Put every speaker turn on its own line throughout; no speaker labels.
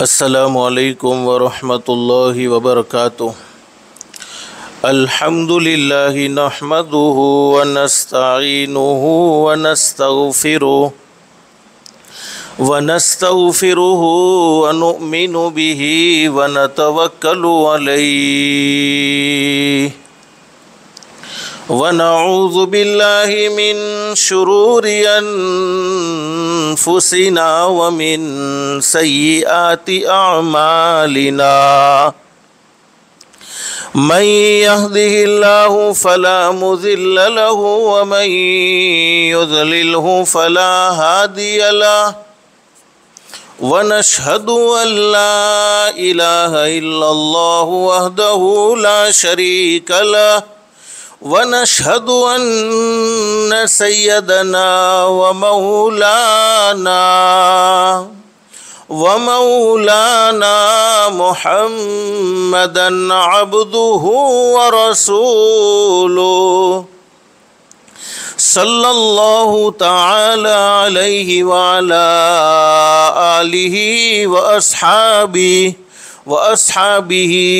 अस्सलामु अलैकुम वरहमतुल्लाहि वबरकातुह। अल्हम्दुलिल्लाहि नहमदुहु व नस्तईनुहु व नस्तगफिरुहु व नुमिनु बिही व नतवक्कलु अलैहि व नऊज़ु बिल्लाहि मिन शुरूरि अनफुसिना व मिन सय्यिआति अअमालिना। मन यहदिहिल्लाहु फला मुज़िल्ल लहु व मन युज़लिल्हु फला हादिय लहु व नशहदु अल्ला इलाहा इल्लल्लाहु वहदहु ला शरीका लहु व नशहदु अन्न सय्यदना व मौलाना मुहम्मदन अब्दुहु व रसूलुहु सल्लल्लाहु तआला अलैहि व अला आलिहि व अस्हाबिही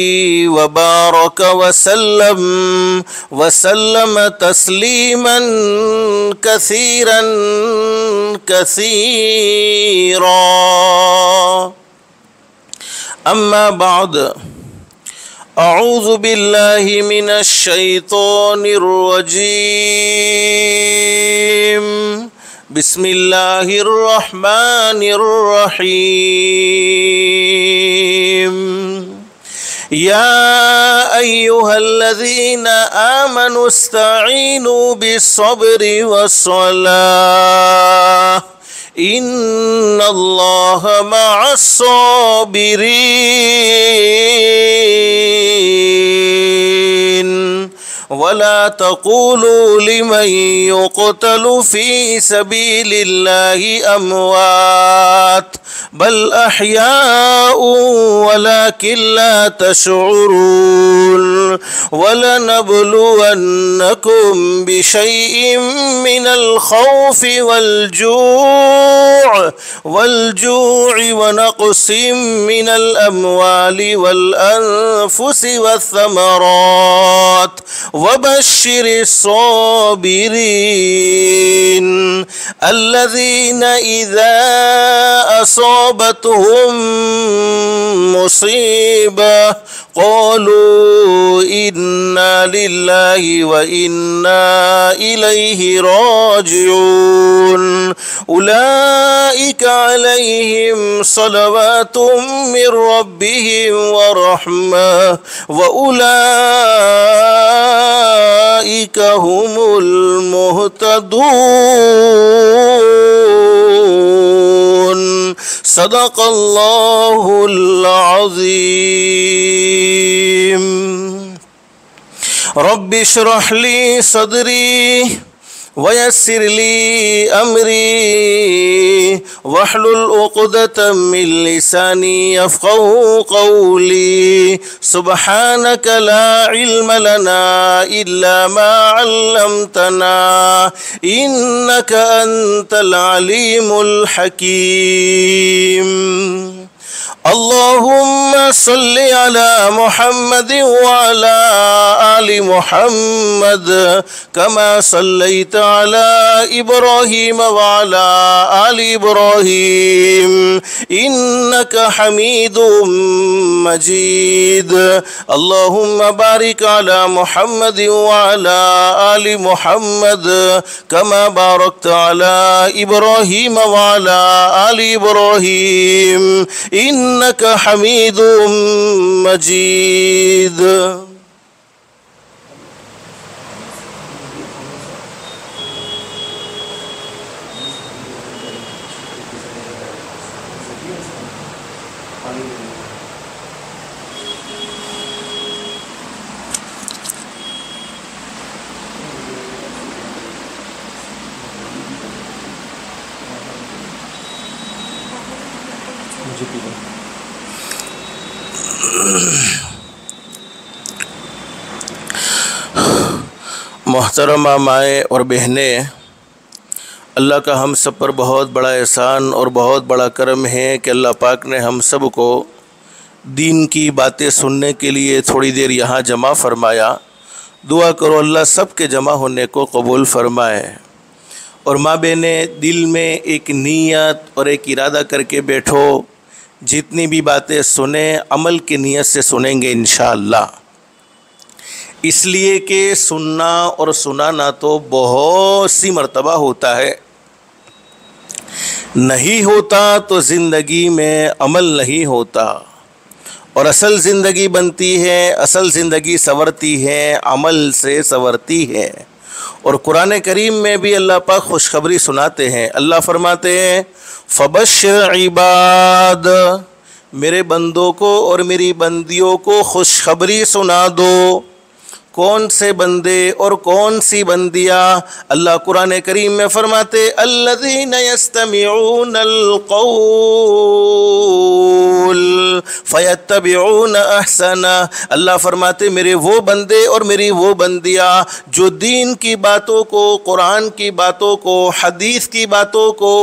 व बारक वसल्लम तस्लीमन कसीरन कसीरा। अम्मा बाद, अऊज़ु बिल्लाहि मिनश शैतानिर रजीम। बिस्मिल्लाहिर रहमानिर रहीम। या अय्युहल्लज़ीना आमनु इस्तईनु बिस्सब्रि वस्सलाह इन्नल्लाहा मअस्साबिरीन। वला तक़ूलू लिमन युक़तलु फ़ी सबीलिल्लाहि अमवात बल अहयाउ वलाकिन ला तशऊरून। वलनब्लुवन्नकुम बिशैइन मिनल खौफ़ि वल्जू'i व नक़्सिम मिनल अम्वालि वल अनफुसि वस्समरात वबश्शिरिस साबिरीन अल्लज़ीना इज़ा असाबतहुम मुसीबा क़ालू इन्ना लिल्लाहि व इन्ना इलैहि राजिऊन। उलाइका अलैहिम सलवातुम मिर रब्बिहिम व रहमह व उलाइका हुमुल मुहतदून। सदक़ल्लाहुल अज़ीम। रब्बि इश्रह ली सदरी वयस्सिर ली अमरी वहलुल उक़दतम मिन लिसानी यफ़क़हू क़ौली। सुब्हानक ला इल्म लना इल्ला मा अल्लमतना इन्नक अंतल अलीमुल हकीम। अल्लाहुम्मा सल्लि अला मुहम्मद व अला आलि मुहम्मद कमा सल्लैता अला इब्राहीम व अला आलि इब्राहीम इन्नका हमीदुम मजीद। अल्लाहुम्मा बारिक अला मुहम्मद व अला आलि मुहम्मद कमा बारकता अला इब्राहीम व अला आलि इब्राहीम इन्नका हमीदुम मजीद। मोहतरमा माएँ और बहनें, अल्लाह का हम सब पर बहुत बड़ा एहसान और बहुत बड़ा करम है कि अल्लाह पाक ने हम सब को दीन की बातें सुनने के लिए थोड़ी देर यहाँ जमा फ़रमाया। दुआ करो अल्लाह सब के जमा होने को कबूल फ़रमाए। और माँ बहने, दिल में एक नीयत और एक इरादा करके बैठो, जितनी भी बातें सुने अमल की नीयत से सुनेंगे इंशाअल्लाह। इसलिए कि सुनना और सुनाना तो बहुत सी मर्तबा होता है, नहीं होता तो ज़िंदगी में अमल नहीं होता। और असल ज़िंदगी बनती है, असल ज़िंदगी संवरती है, अमल से संवरती है। और कुरान करीम में भी अल्लाह पाक खुशखबरी सुनाते हैं। अल्लाह फरमाते हैं, फ़बश्शिर इबाद, मेरे बंदों को और मेरी बंदियों को खुशखबरी सुना दो। कौन से बंदे और कौन सी बंदियाँ? अल्लाह कुरान करीम में फरमाते, अल्लज़ीना यस्तमिऊनल क़ौल फ़यत्तबिऊना अहसना। अल्लाह फरमाते, मेरे वो बंदे और मेरी वो बंदियाँ जो दीन की बातों को, कुरान की बातों को, हदीस की बातों को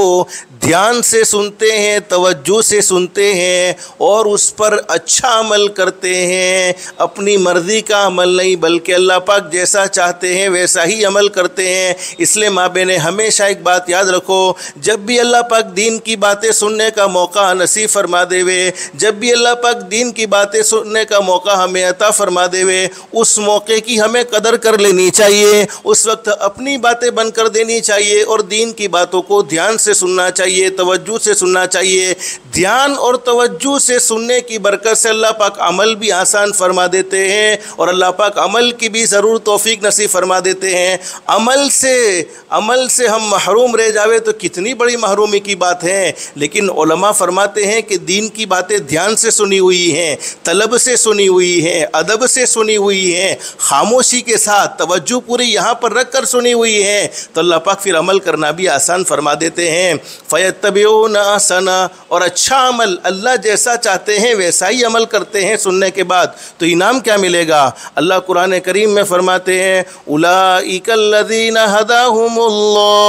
ध्यान से सुनते हैं, तवज्जो से सुनते हैं और उस पर अच्छा अमल करते हैं। अपनी मर्ज़ी का अमल नहीं बल्कि अल्लाह पाक जैसा चाहते हैं वैसा ही अमल करते हैं। इसलिए माँ बहनें, हमेशा एक बात याद रखो, जब भी अल्लाह पाक दीन की बातें सुनने का मौका नसीब फरमा देवे, जब भी अल्लाह पाक दीन की बातें सुनने का मौका हमें अता फरमा देवे, उस मौके की हमें कदर कर लेनी चाहिए। उस वक्त अपनी बातें बंद कर देनी चाहिए और दीन की बातों को ध्यान से सुनना चाहिए, तवज्जो से सुनना चाहिए। ध्यान और तवज्जो से सुनने की बरकत से अल्लाह पाक अमल भी आसान फरमा देते हैं और अल्लाह पाक अमल की भी ज़रूर तौफीक नसीब फरमा देते हैं। अमल से हम महरूम रह जावे तो कितनी बड़ी महरूमी की बात है। लेकिन उलमा फरमाते हैं कि दीन की बातें ध्यान से सुनी हुई हैं, तलब से सुनी हुई हैं, अदब से सुनी हुई हैं, खामोशी के साथ तवज्जो पूरी यहाँ पर रख कर सुनी हुई है, तो अल्लाह पाक फिर अमल करना भी आसान फरमा देते हैं। फ़यत्तबिऊना अहसना, और अच्छा अमल अल्लाह जैसा चाहते हैं वैसा ही अमल करते हैं सुनने के बाद, तो इनाम क्या मिलेगा? अल्लाह कुरान करीम में फरमाते हैं, उलाइकल्लज़ीना हदाहुमुल्लाह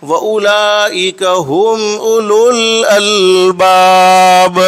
व उलाइका हुम उलुल अलबाब।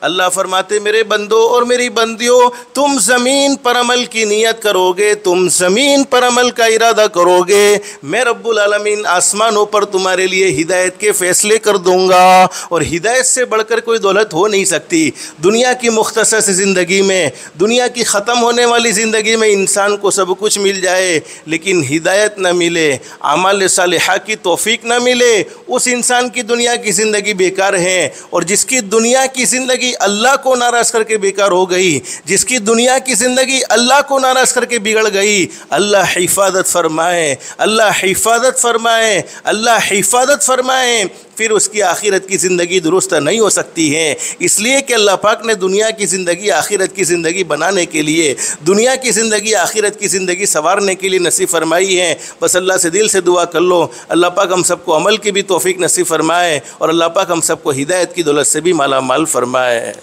अल्लाह फरमाते, मेरे बंदों और मेरी बंदियों, तुम ज़मीन पर अमल की नीयत करोगे, तुम ज़मीन पर अमल का इरादा करोगे, मैं रब्बुल आलमीन आसमानों पर तुम्हारे लिए हिदायत के फ़ैसले कर दूँगा। और हिदायत से बढ़कर कोई दौलत हो नहीं सकती। दुनिया की मुख्तसर ज़िंदगी में, दुनिया की ख़त्म होने वाली ज़िंदगी में इंसान को सब कुछ मिल जाए, लेकिन हिदायत न मिले, अमाल सालिहा की तौफीक न मिले, उस इंसान की दुनिया की ज़िंदगी बेकार है। और जिसकी दुनिया की ज़िंदगी अल्लाह को नाराज़ करके बेकार हो गई, जिसकी दुनिया की ज़िंदगी अल्लाह को नाराज़ करके बिगड़ गई, अल्लाह हिफाजत फरमाए, अल्लाह हिफाजत फरमाए, अल्लाह हिफाजत फरमाए, फिर उसकी आखिरत की ज़िंदगी दुरुस्त नहीं हो सकती है। इसलिए कि अल्लाह पाक ने दुनिया की ज़िंदगी आखिरत की ज़िंदगी बनाने के लिए, दुनिया की ज़िंदगी आखिरत की ज़िंदगी संवारने के लिए नसीब फरमाई है। बस अल्लाह से दिल से दुआ कर लो, अल्लाह पाक हम सबको अमल की भी तौफीक नसीब फरमाए और अल्लाह पाक हम सबको हिदायत की दौलत से भी माला माल फरमाए।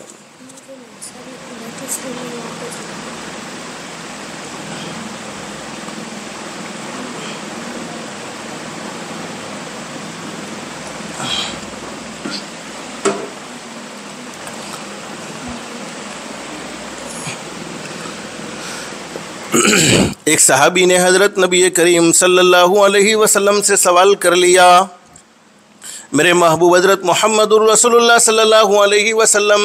एक सहाबी ने हज़रत नबी करीम सल्लल्लाहु अलैहि वसल्लम से सवाल कर लिया, मेरे महबूब हज़रत मुहम्मदुर रसूलुल्लाह सल्लल्लाहु अलैहि वसल्लम,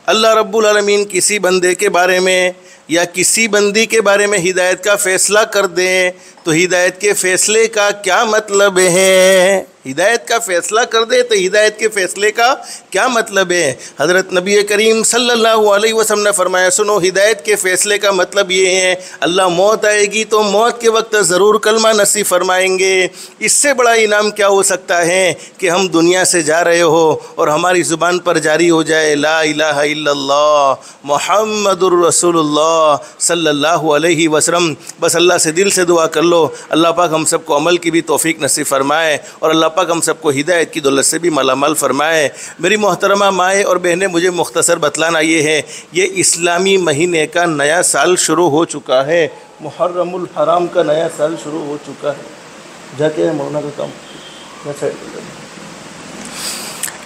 अल्लाह रब्बुल आलमीन किसी बंदे के बारे में या किसी बंदी के बारे में हिदायत का फ़ैसला कर दें तो हिदायत के फ़ैसले का क्या मतलब है? हिदायत का फ़ैसला कर दे तो हिदायत के फ़ैसले का क्या मतलब है? हज़रत नबी करीम सल्लल्लाहु अलैहि वसल्लम ने फरमाया, सुनो, हिदायत के फ़ैसले का मतलब ये है, अल्लाह मौत आएगी तो मौत के वक्त ज़रूर कलमा नसीब फरमाएंगे। इससे बड़ा इनाम क्या हो सकता है कि हम दुनिया से जा रहे हो और हमारी ज़ुबान पर जारी हो जाए ला इलाहा इल्लल्लाह मुहम्मदुर रसूलुल्लाह सल्लल्लाहु अलैहि वसल्लम। बस अल्लाह से दिल से दुआ कर लो, अल्लाह पाक हम सबको अमल की भी तौफीक नसीब फरमाए और अल्लाह पाक हम सबको हिदायत की दौलत से भी मालामाल फरमाए। मेरी मोहतरमा माएँ और बहनें, मुझे मुख्तसर बतलाना ये है, ये इस्लामी महीने का नया साल शुरू हो चुका है, मुहर्रमुल हराम का नया साल शुरू हो चुका है। जाके मौलाना का काम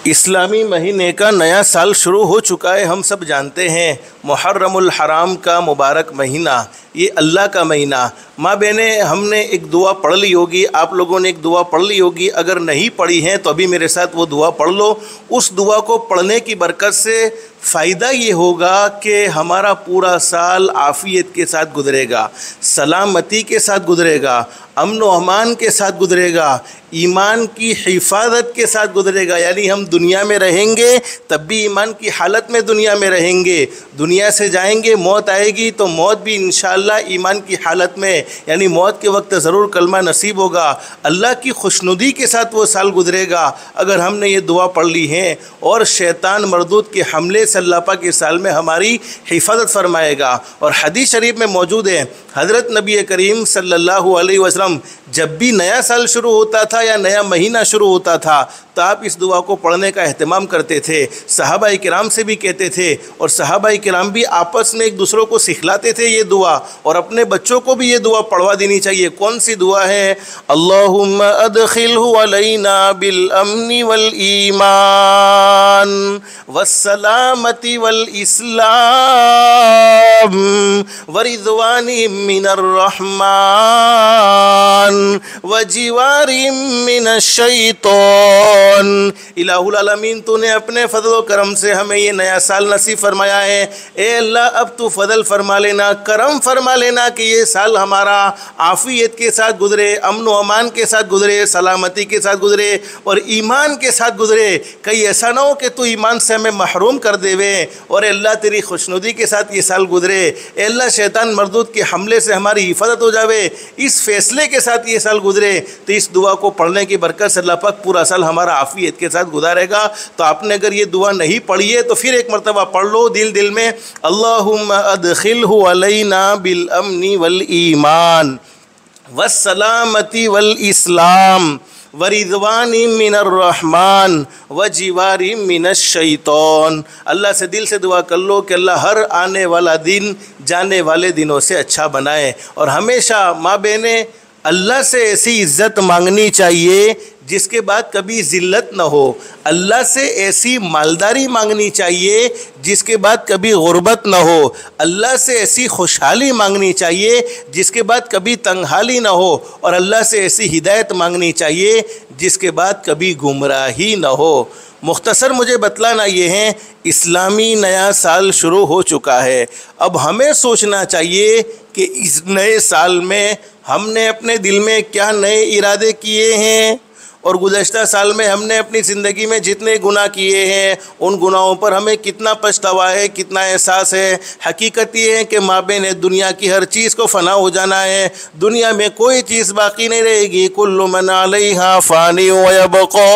इस्लामी महीने का नया साल शुरू हो चुका है। हम सब जानते हैं मुहर्रमुल हराम का मुबारक महीना, ये अल्लाह का महीना। माँ बहने, हमने एक दुआ पढ़ ली होगी, आप लोगों ने एक दुआ पढ़ ली होगी। अगर नहीं पढ़ी है तो अभी मेरे साथ वो दुआ पढ़ लो। उस दुआ को पढ़ने की बरकत से फ़ायदा ये होगा कि हमारा पूरा साल आफ़ियत के साथ गुजरेगा, सलामती के साथ गुजरेगा, अमन व अमान के साथ गुजरेगा, ईमान की हिफाजत के साथ गुजरेगा। यानी हम दुनिया में रहेंगे तब भी ईमान की हालत में दुनिया में रहेंगे, दुनिया से जाएंगे, मौत आएगी तो मौत भी इंशाअल्लाह ईमान की हालत में, यानी मौत के वक्त ज़रूर कलमा नसीब होगा। अल्लाह की खुशनुदी के साथ वो साल गुजरेगा अगर हमने ये दुआ पढ़ ली है। और शैतान मरदूद के हमले से अल्लाह पाक के साल में हमारी हिफाजत फरमाएगा। और हदीस शरीफ में मौजूद है, हज़रत नबी करीम सल्लल्लाहु अलैहि वसल्लम जब भी नया साल शुरू होता था या नया महीना शुरू होता था तो आप इस दुआ को पढ़ने का अहतमाम करते थे। सहाबाए किराम से भी कहते थे और सहाबाए किराम भी आपस में एक दूसरों को सिखलाते थे ये दुआ, और अपने बच्चों को भी ये दुआ पढ़वा देनी चाहिए। कौन सी दुआ है? अल्लाहुम्मा अदखिलहु अलैना बिल अम्नि वल ईमान वस्सलामति वल इस्लाम वरिज़वानि मिनर रहमान वजिवारि मिनश शैतान। इलाहुल आलमीन, तूने अपने फजल व करम से हमें ये नया साल नसीब फरमाया है। ए अल्लाह, अब तू फजल फरमा लेना, करम फरमा लेना कि ये साल हमारा आफ़ियत के साथ गुजरे, अमन व अमान के साथ गुजरे, सलामती के साथ गुजरे और ईमान के साथ गुजरे। कहीं ऐसा ना हो कि तू ईमान से हमें महरूम कर देवे और अल्लाह तेरी खुशनुदी के साथ ये साल गुजरे। ए अल्लाह, शैतान मरदूद के हमले से हमारी हिफाजत हो जावे, इस फैसले के साथ ये साल गुजरे। तो इस दुआ को पढ़ने की बरकत से अल्लाह पाक पूरा साल हमारा आफ़ियत के साथ गुजारेगा। तो आपने अगर ये दुआ नहीं पढ़ी है तो फिर एक मरतबा पढ़ लो दिल में, अल्लाहुम्मा अदखिलहु अलैना बिल अम्नि वल ईमान वस्सलामति वल इस्लाम वरिज़वानि मिनर रहमान वजिवारि मिनश शैतान। अल्लाह से दिल से दुआ कर लो कि अल्लाह हर आने वाला दिन जाने वाले दिनों से अच्छा बनाए। और हमेशा माँ बहने, अल्लाह से ऐसी इज़्ज़त मांगनी चाहिए जिसके बाद कभी ज़िल्लत न हो। अल्लाह से ऐसी मालदारी मांगनी चाहिए जिसके बाद कभी गुर्बत न हो। अल्लाह से ऐसी खुशहाली मांगनी चाहिए जिसके बाद कभी तंगहाली न हो। और अल्लाह से ऐसी हिदायत मांगनी चाहिए जिसके बाद कभी गुमराही न हो। मुख्तसर मुझे बतलाना ये है, इस्लामी नया साल शुरू हो चुका है। अब हमें सोचना चाहिए कि इस नए साल में हमने अपने दिल में क्या नए इरादे किए हैं और गुज़श्ता साल में हमने अपनी ज़िंदगी में जितने गुनाह किए हैं उन गुनाहों पर हमें कितना पछतावा है, कितना एहसास है। हकीकत ये है कि माबेन दुनिया की हर चीज़ को फ़ना हो जाना है, दुनिया में कोई चीज़ बाकी नहीं रहेगी। कुल्लु मन अलैहा फ़ानी व यबक़ा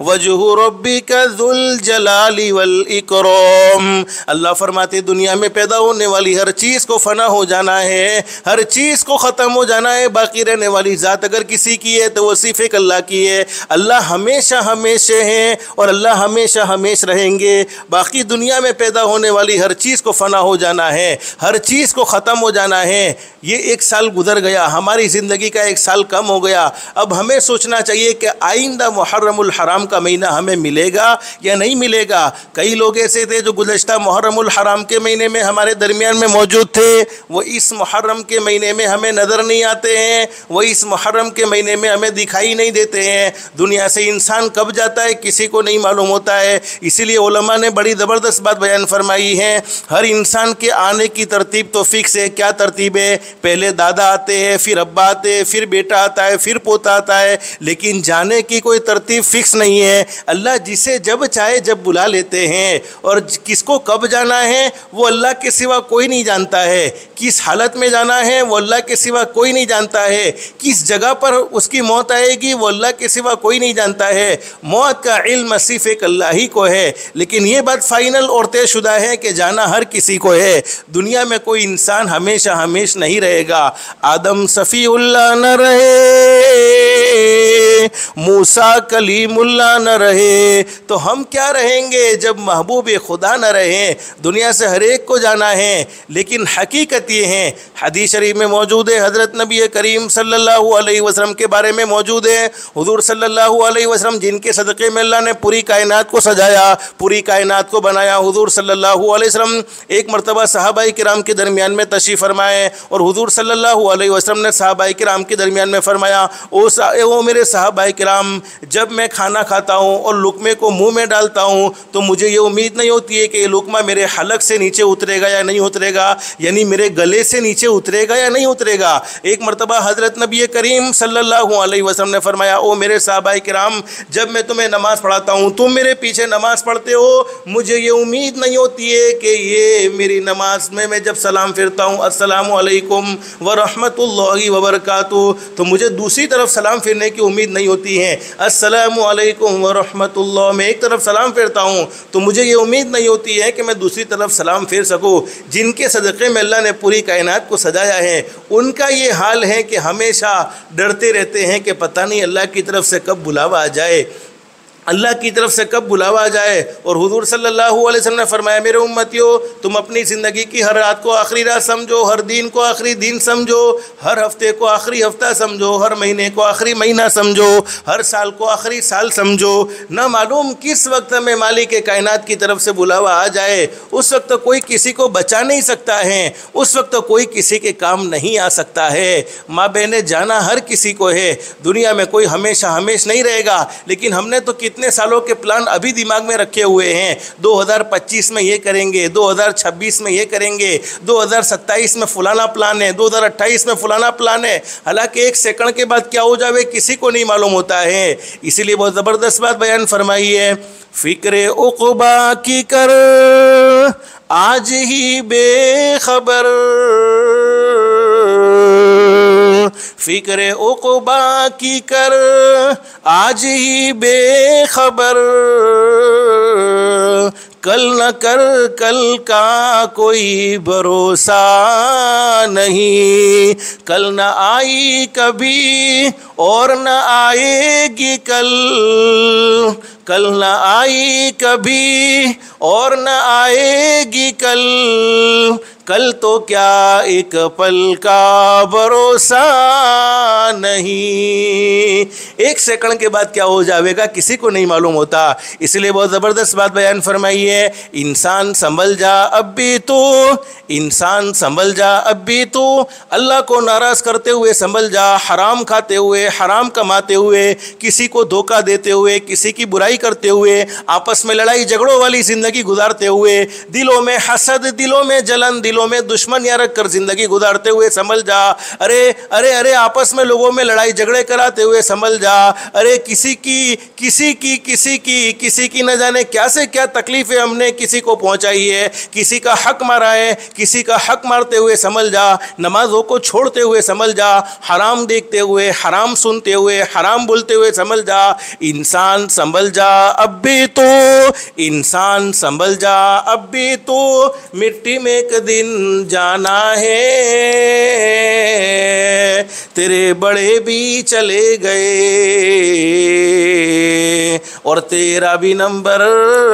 वजहु रब्बिका ज़ुल जलाली वल इकराम। अल्लाह फरमाते दुनिया में पैदा होने वाली हर चीज़ को फ़ना हो जाना है, हर चीज़ को ख़त्म हो जाना है। बाकी रहने वाली ज़ात अगर किसी की है तो वो सिर्फ एक अल्लाह की है। अल्लाह हमेशा हमेशा हैं और अल्लाह हमेशा हमेशा रहेंगे। बाकी दुनिया में पैदा होने वाली हर चीज़ को फ़ना हो जाना है, हर चीज़ को ख़त्म हो जाना है। ये एक साल गुजर गया, हमारी ज़िंदगी का एक साल कम हो गया। अब हमें सोचना चाहिए कि आइंदा मुहर्रमुल हराम का महीना हमें मिलेगा या नहीं मिलेगा। कई लोग ऐसे थे जो गुज़श्ता मुहर्रमुल हराम के महीने में हमारे दरमियान में मौजूद थे, वो इस मुहर्रम के महीने में हमें नज़र नहीं आते हैं, वो इस मुहर्रम के महीने में हमें दिखाई नहीं देते हैं। दुनिया से इंसान कब जाता है किसी को नहीं मालूम होता है। इसीलिए उलमा ने बड़ी ज़बरदस्त बात बयान फरमाई है, हर इंसान के आने की तरतीब तो फ़िक्स है। क्या तरतीब है? पहले दादा आते हैं, फिर अब्बा आते हैं, फिर बेटा आता है, फिर पोता आता है, लेकिन जाने की कोई तरतीब फ़िक्स नहीं है। अल्लाह जिसे जब चाहे जब बुला लेते हैं और किसको कब जाना है वो अल्लाह के सिवा कोई नहीं जानता है। किस हालत में जाना है वो अल्लाह के सिवा कोई नहीं जानता है। किस जगह पर उसकी मौत आएगी वो अल्लाह के सिवा कोई नहीं जानता है। मौत का इल्म सिर्फ एक अल्लाह ही को है। लेकिन ये बात फाइनल और तयशुदा है कि जाना हर किसी को है। दुनिया में कोई इंसान हमेशा हमेशा नहीं रहेगा। आदम सफ़ीउल्लाह न रहे, मूसा कलीमुल्लाह न रहे तो हम क्या रहेंगे जब महबूब खुदा न रहे। दुनिया से हर एक को जाना है, लेकिन हकीकत ये है, हदीस शरीफ में मौजूद है, हज़रत नबी करीम सल्लल्लाहु अलैहि वसल्लम के बारे में मौजूद है। हुजूर सल्लल्लाहु अलैहि वसल्लम जिनके सदक़े में अल्लाह ने पूरी कायनात को सजाया, पूरी कायनात को बनाया। हुजूर सल्लल्लाहु अलैहि वसल्लम एक मरतबा सहाबाए किराम के दरमियान में तशरीफ़ फरमाए और हुजूर सल्लल्लाहु अलैहि वसल्लम ने सहाबाए किराम के दरमियान में फरमाया, ओ मेरे सहाबाए किराम, जब मैं खाना खाता हूँ और लुक़मे को मुँह में डालता हूँ तो मुझे ये उम्मीद नहीं होती है कि ये लुक़मा मेरे हलक से नीचे उतरेगा या नहीं उतरेगा, यानी मेरे गले से नीचे उतरेगा या नहीं उतरेगा। एक मरतबा हज़रत नबी करीम सल्लल्लाहु अलैहि वसल्लम ने फरमाया, ओ मेरे सहाबाए किराम, जब मैं तुम्हें नमाज़ पढ़ाता हूँ, तुम मेरे पीछे नमाज़ पढ़ते हो, मुझे ये उम्मीद नहीं होती है कि ये मेरी नमाज में मैं जब सलाम फिरता हूँ अस्सलामु अलैकुम व रहमतुल्लाहि व बरकातुहू, तो मुझे दूसरी तरफ सलाम फिरने की उम्मीद नहीं होती है। अस्सलामु अलैकुम व रहमतुल्लाह मैं एक तरफ सलाम फिरता हूँ तो मुझे ये उम्मीद नहीं होती है कि मैं दूसरी तरफ सलाम फिर सकूँ। जिनके सदक़े में अल्लाह ने पूरी कायनात को सजाया है, उनका ये हाल है कि हमेशा डरते रहते हैं कि पता नहीं अल्लाह की तरफ से कब बुलावा आ जाए, अल्लाह की तरफ से कब बुलावा आ जाए। और हुजूर सल्लल्लाहु अलैहि वसल्लम ने फरमाया, मेरे उम्मतियों, तुम अपनी ज़िंदगी की हर रात को आखिरी रात समझो, हर दिन को आखिरी दिन समझो, हर हफ्ते को आखिरी हफ्ता समझो, हर महीने को आखिरी महीना समझो, हर साल को आखिरी साल समझो। ना मालूम किस वक्त में मालिक कायनात की तरफ से बुलावा आ जाए, उस वक्त कोई किसी को बचा नहीं सकता है, उस वक्त कोई किसी के काम नहीं आ सकता है। माँ बहने, जाना हर किसी को है, दुनिया में कोई हमेशा हमेश नहीं रहेगा, लेकिन हमने तो कितने सालों के प्लान अभी दिमाग में रखे हुए हैं। 2025 में ये करेंगे, 2026 में ये करेंगे, 2027 में फलाना प्लान है, 2028 में फलाना प्लान है। हालांकि एक सेकंड के बाद क्या हो जाए किसी को नहीं मालूम होता है। इसीलिए बहुत ज़बरदस्त बात बयान फरमाई है, फ़िक्र उक़बा की कर आज ही बेखबर, फ़िक्र उक़बा की कर आज ही बेखबर, कल न कर कल का कोई भरोसा नहीं, कल न आई कभी और न आएगी कल, कल न आई कभी और न आएगी कल, कल तो क्या एक पल का भरोसा नहीं। एक सेकंड के बाद क्या हो जाएगा किसी को नहीं मालूम होता। इसलिए बहुत ज़बरदस्त बात बयान फरमाई है, इंसान संभल जा अब भी तू, इंसान संभल जा अब भी तू, अल्लाह को नाराज़ करते हुए संभल जा, हराम खाते हुए, हराम कमाते हुए, किसी को धोखा देते हुए, किसी की बुराई करते हुए, आपस में लड़ाई झगड़ों वाली ज़िंदगी गुजारते हुए, दिलों में हसद, दिलों में जलन, दिलों में दुश्मनियाँ रख कर ज़िंदगी गुजारते हुए संभल जा। अरे अरे अरे आपस में लोगों में लड़ाई झगड़े कराते हुए संभल जा। अरे किसी की न जाने क्या से क्या तकलीफ़ें हमने किसी को पहुंचाई है, किसी का हक मारा है, किसी का हक मारते हुए संभल जा। नमाज़ों को छोड़ते हुए संभल जा, हराम देखते हुए, हराम सुनते हुए, हराम बोलते हुए संभल जा। इंसान संभल जा अब भी तो, इंसान संभल जा अब भी तो, मिट्टी में एक दिन जाना है, तेरे बड़े भी चले गए और तेरा भी नंबर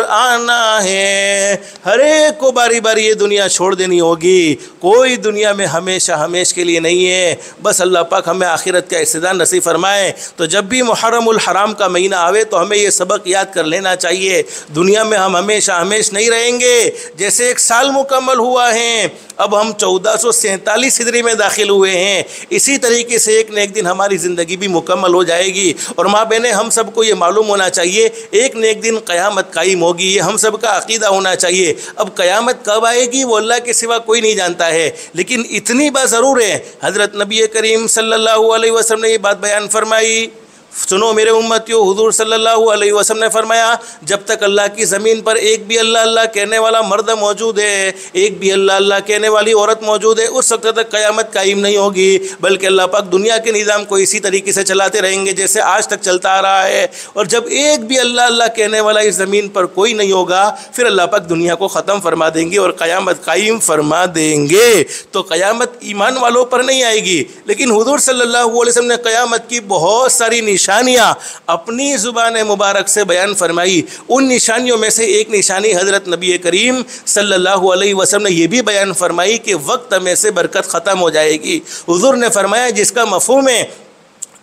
आना है। हर एक को बारी बारी ये दुनिया छोड़ देनी होगी, कोई दुनिया में हमेशा हमेश के लिए नहीं है। बस अल्लाह पाक हमें आखिरत का इस्तेदान नसीब फरमाए। तो जब भी मुहर्रमुल हराम का महीना आवे तो हमें ये सबक याद कर लेना चाहिए, दुनिया में हम हमेशा हमेश नहीं रहेंगे। जैसे एक साल मुकम्मल हुआ है, अब हम 1447 हिजरी में दाखिल हुए हैं, इसी तरीके से एक न एक दिन हमारी ज़िंदगी भी मुकम्मल हो जाएगी। और माँ बहनें, हम सबको ये मालूम होना चाहिए एक न एक दिन क़यामत कायम होगी, ये हम सब का अक़ीदा होना चाहिए। अब क़यामत कब आएगी वो अल्लाह के सिवा कोई नहीं जानता है, लेकिन इतनी बात ज़रूर है, हज़रत नबी करीम सल्लल्लाहु अलैहि वसल्लम ने ये बात बयान फरमाई। सुनो मेरे उम्मतियों, हुजूर सल्लल्लाहु अलैहि वसल्लम ने फरमाया, जब तक अल्लाह की ज़मीन पर एक भी अल्लाह अल्लाह कहने वाला मर्द मौजूद है, एक भी अल्लाह अल्लाह कहने वाली औरत मौजूद है, उस वक्त तक क़यामत कायम नहीं होगी। बल्कि अल्लाह पाक दुनिया के निज़ाम को इसी तरीके से चलाते रहेंगे जैसे आज तक चलता आ रहा है। और जब एक भी अल्लाह अल्लाह कहने वाला इस ज़मीन पर कोई नहीं होगा, फिर अल्लाह पाक दुनिया को ख़त्म फरमा देंगे और क़यामत कायम फरमा देंगे। तो क़यामत ईमान वालों पर नहीं आएगी, लेकिन हुजूर सल्लल्लाहु अलैहि वसल्लम ने क़यामत की बहुत सारी निशानियाँ अपनी ज़ुबान मुबारक से बयान फरमाई। उन निशानियों में से एक निशानी हज़रत नबी करीम सल्लल्लाहु अलैहि वसल्लम ने यह भी बयान फरमाई कि वक्त में से बरकत ख़त्म हो जाएगी। हुज़ूर ने फरमाया जिसका मफ़हूम है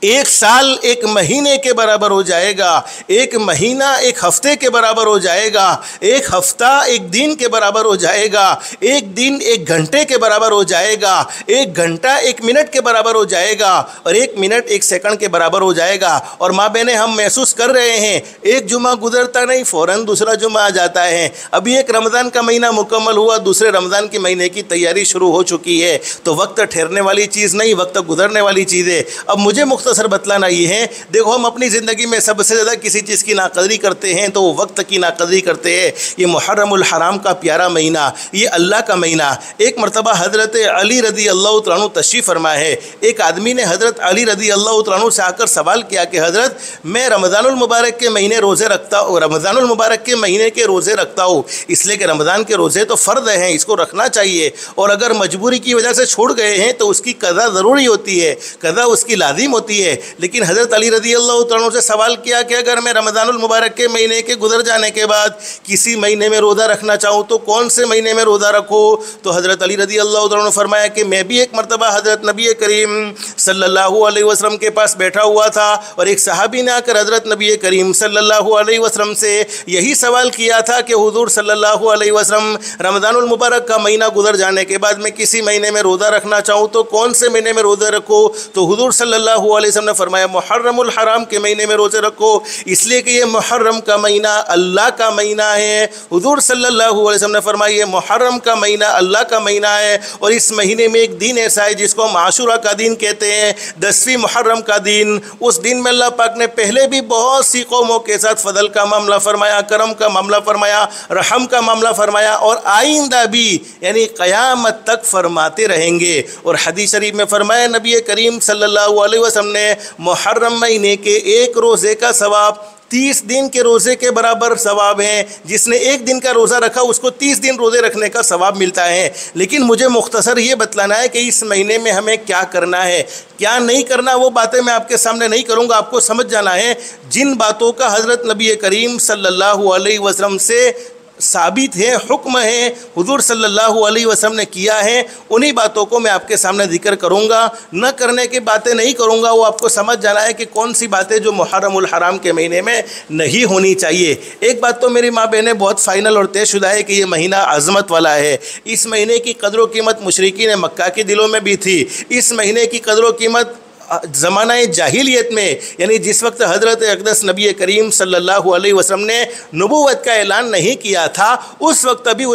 एक साल एक महीने के बराबर हो जाएगा, एक महीना एक हफ्ते के बराबर हो जाएगा, एक हफ्ता एक दिन के बराबर हो जाएगा, एक दिन एक घंटे के बराबर हो जाएगा, एक घंटा एक मिनट के बराबर हो जाएगा और एक मिनट एक सेकंड के बराबर हो जाएगा। और माँ बहनें हम महसूस कर रहे हैं एक जुमा गुजरता नहीं फ़ौरन दूसरा जुमा आ जाता है। अभी एक रमज़ान का महीना मुकम्मल हुआ, दूसरे रमज़ान के महीने की तैयारी शुरू हो चुकी है। तो वक्त ठहरने वाली चीज़ नहीं, वक्त गुजरने वाली चीज़ है। अब मुझे मुख्तसर बतलाना ये है, देखो हम अपनी ज़िंदगी में सबसे ज़्यादा किसी चीज़ की नाक़दरी करते हैं तो वो वक्त की नाक़दरी करते हैं। ये मुहर्रमुल हराम का प्यारा महीना, ये अल्लाह का महीना। एक मरतबा हज़रत अली रज़ी अल्लाह तआला अन्हु तशरीफ़ फरमा है। एक आदमी ने हज़रत अली रज़ी अल्लाह तआला अन्हु से आकर सवाल किया कि हज़रत मैं रमज़ानुल मुबारक के महीने रोज़े रखता हूँ, रमज़ानुल मुबारक के महीने के रोज़े रखता हूँ इसलिए कि रमज़ान के रोज़े तो फ़र्द हैं, इसको रखना चाहिए, और अगर मजबूरी की वजह से छोड़ गए हैं तो उसकी कज़ा ज़रूरी होती है, कज़ा उसकी लाजिम होती है। लेकिन हज़रत अली रज़ी अल्लाह तआला अन्हु से सवाल किया कि अगर मैं रमज़ानुल मुबारक के महीने के गुजर जाने के बाद किसी महीने में रोज़ा रखना चाहूँ तो कौन से महीने में रोज़ा रखूँ? तो हज़रत अली रज़ी अल्लाह तआला अन्हु ने फरमाया कि मैं भी एक मरतबा हज़रत नबी करीम सल्लल्लाहु अलैहि वसल्लम के पास बैठा हुआ था और एक सहाबी ने आकर हज़रत नबी करीम सल्लल्लाहु अलैहि वसल्लम से यही सवाल किया था कि हुज़ूर सल्लल्लाहु अलैहि वसल्लम रमज़ानुल मुबारक का महीना गुजर जाने के बाद मैं किसी महीने में रोज़ा रखना चाहूँ तो कौन से महीने में रोज़ा रखूँ? तो हुज़ूर सल्लल्लाहु अलैहि वसल्लम ने फरमाया मुहर्रमुल हराम के महीने में रोज़े रखो, इसलिए कि ये मुहर्रम का महीना अल्लाह का महीना है। हुज़ूर सल्लल्लाहु अलैहि वसल्लम ने फरमाया ये मुहर्रम का महीना अल्लाह का महीना है और इस महीने में एक दिन ऐसा है जिसको हम आशूरा का दिन कहते हैं, 10वीं मुहर्रम का दिन। उस दिन में अल्लाह पाक ने पहले भी बहुत सी कौमों के साथ फजल का मामला फरमाया, करम का मामला फरमाया, रहम का मामला फरमाया और आइंदा भी यानी क़यामत तक फरमाते रहेंगे। और हदीस शरीफ में फरमाया नबी करीम सल्लल्लाहु अलैहि वसल्लम ने मुहर्रम महीने के एक रोज़े का सवाब 30 दिन के रोज़े के बराबर सवाब है। जिसने एक दिन का रोज़ा रखा उसको 30 दिन रोज़े रखने का सवाब मिलता है। लेकिन मुझे मुख्तसर ये बतलाना है कि इस महीने में हमें क्या करना है, क्या नहीं करना, वो बातें मैं आपके सामने नहीं करूँगा। आपको समझ जाना है जिन बातों का हज़रत नबी करीम सल्लल्लाहु अलैहि वसल्लम से साबित है, हुक्म है, हुज़ूर सल्लल्लाहु अलैहि वसल्लम ने किया है, उन्हीं बातों को मैं आपके सामने जिक्र करूँगा। न करने की बातें नहीं करूँगा। वो आपको समझ जाना है कि कौन सी बातें जो मुहर्रमुल हराम के महीने में नहीं होनी चाहिए। एक बात तो मेरी माँ बहनें बहुत फ़ाइनल और तयशुदा है कि ये महीना अज़मत वाला है। इस महीने की कदर कीमत मुशरिकीन मक्का के दिलों में भी थी। इस महीने की कदर कीमत ज़माना जाहिलियत में यानी जिस वक्त हज़रत अक़दस नबी करीम सल्लल्लाहु अलैहि वसल्लम ने नबूवत का ऐलान नहीं किया था, उस वक्त भी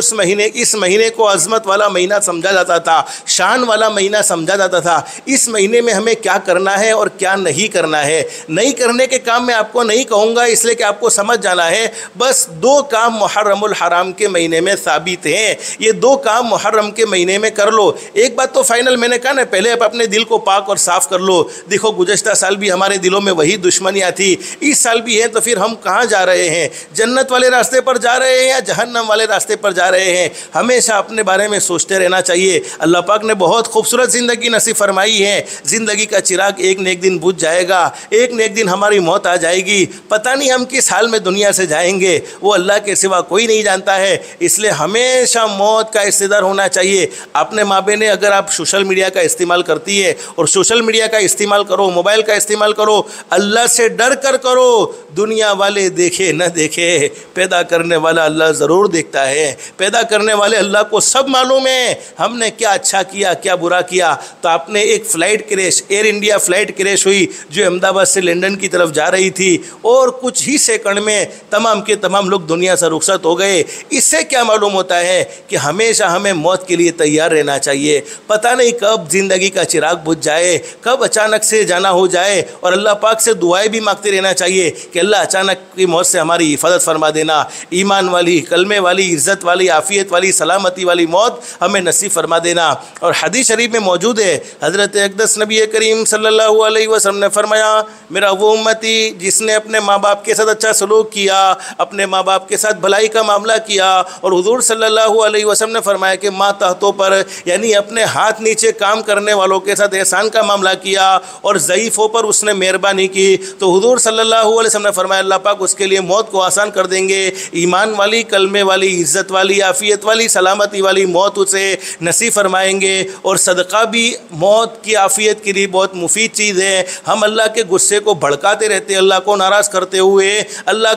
इस महीने को अज़मत वाला महीना समझा जाता था, शान वाला महीना समझा जाता था। इस महीने में हमें क्या करना है और क्या नहीं करना है। नहीं करने के काम मैं आपको नहीं कहूँगा, इसलिए कि आपको समझ जाना है बस 2 काम मुहर्रमुल हराम के महीने में साबित हैं। ये 2 काम मुहर्रम के महीने में कर लो। एक बात तो फाइनल मैंने कहा ना, पहले आप अपने दिल को पाक और साफ़ कर लो। देखो गुज़श्ता साल भी हमारे दिलों में वही दुश्मनियाँ थी, इस साल भी है, तो फिर हम कहाँ जा रहे हैं? जन्नत वाले रास्ते पर जा रहे हैं या जहन्नम वाले रास्ते पर जा रहे हैं? हमेशा अपने बारे में सोचते रहना चाहिए। अल्लाह पाक ने बहुत खूबसूरत ज़िंदगी नसीब फरमाई है। ज़िंदगी का चिराग एक न एक दिन बुझ जाएगा, एक न एक दिन हमारी मौत आ जाएगी। पता नहीं हम किस हाल में दुनिया से जाएंगे, वो अल्लाह के सिवा कोई नहीं जानता है। इसलिए हमेशा मौत का इंतज़ार होना चाहिए। अपने माँ बहनें अगर आप सोशल मीडिया का इस्तेमाल करती है और सोशल मीडिया का इस्तेमाल करो, मोबाइल का इस्तेमाल करो, अल्लाह से डर कर करो। दुनिया वाले देखे न देखे, पैदा करने वाला अल्लाह ज़रूर देखता है। पैदा करने वाले अल्लाह को सब मालूम है हमने क्या अच्छा किया क्या बुरा किया। तो आपने एक flight crash, air India flight crash हुई जो अहमदाबाद से लंदन की तरफ जा रही थी और कुछ ही सेकंड में तमाम के तमाम लोग दुनिया से रुखसत हो गए। इससे क्या मालूम होता है कि हमेशा हमें मौत के लिए तैयार रहना चाहिए। पता नहीं कब ज़िंदगी का चिराग बुझ जाए, कब अचानक से जाना हो जाए। और अल्लाह पाक से दुआएं भी मांगते रहना चाहिए कि अल्लाह अचानक की मौत से हमारी हिफाजत फरमा देना, ईमान वाली, कलमे वाली, इज़्ज़त वाली, आफ़ियत वाली, सलामती वाली मौत हमें नसीब फरमा देना। और हदीस शरीफ में मौजूद है, हज़रत अक़दस नबी करीम सल्लल्लाहु अलैहि वसल्लम ने फरमाया, मेरा वो उम्मती जिसने अपने माँ बाप के साथ अच्छा सलूक किया, अपने माँ बाप के साथ भलाई का मामला किया। और हुज़ूर सल्लल्लाहु अलैहि वसल्लम ने फरमाया कि माँ तहतों पर यानी अपने हाथ नीचे काम करने वालों के साथ एहसान का मामला किया। और ज़ईफ़ों पर उसने मेहरबानी की तो हुज़ूर सल्लल्लाहु अलैहि वसल्लम ने फरमाया अल्लाह पाक उसके लिए मौत को आसान कर देंगे। ईमान वाली, कलमे वाली, इज़्ज़त वाली, आफ़ियत वाली, सलामती वाली मौत उसे नसीब फरमाएंगे। और सदका भी मौत की आफ़ियत के लिए बहुत मुफीद चीज़ है। हम अल्लाह के गुस्से को भड़काते रहते हैं, अल्लाह को नाराज़ करते हुए अल्लाह